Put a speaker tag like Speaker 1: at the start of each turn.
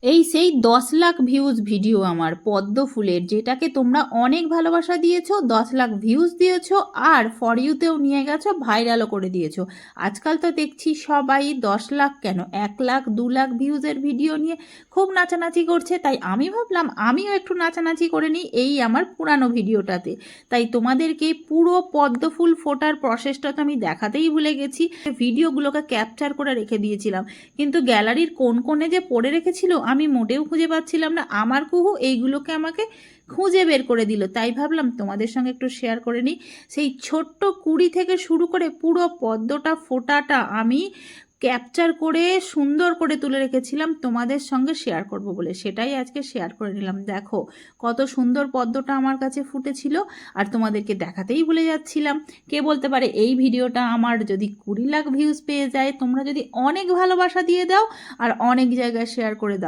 Speaker 1: এই সেই 10 lakh views video আমার পদ্ম ফুলের, যেটাকে তোমরা অনেক ভালোবাসা দিয়েছো, 10 লাখ ভিউজ দিয়েছো, আর ফর ইউতেও নিয়ে গেছো, ভাইরালও করে দিয়েছো। আজকাল তো দেখছি সবাই 10 লাখ কেন 1 লাখ 2 লাখ ভিউজের ভিডিও নিয়ে খুব নাচানাচি করছে, তাই আমি ভাবলাম আমিও একটু নাচানাচি করে নিই এই আমার পুরানো ভিডিওটাতে। তাই তোমাদেরকে পুরো পদ্ম ফুল ফোটার প্রসেসটা তো আমি দেখাতেই ভুলে গেছি। ভিডিওগুলোকে ক্যাপচার করে রেখে দিয়েছিলাম, কিন্তু গ্যালারির কোন কোণে যে পড়ে রেখেছিল আমি মোটেও খুঁজে পাচ্ছিলাম না। আমার কুহু এইগুলোকে আমাকে খুঁজে বের করে দিল, তাই ভাবলাম তোমাদের সঙ্গে একটু শেয়ার করে নিই। সেই ছোট্ট কুড়ি থেকে শুরু করে পুরো পদ্মটা ফোটাটা আমি ক্যাপচার করে সুন্দর করে তুলে রেখেছিলাম তোমাদের সঙ্গে শেয়ার করব বলে, সেটাই আজকে শেয়ার করে নিলাম। দেখো কত সুন্দর পদ্মটা আমার কাছে ফুটেছিল, আর তোমাদেরকে দেখাতেই ভুলে যাচ্ছিলাম। কে বলতে পারে এই ভিডিওটা আমার যদি 20 লাখ ভিউজ পেয়ে যায়, তোমরা যদি অনেক ভালোবাসা দিয়ে দাও আর অনেক জায়গায় শেয়ার করে দাও।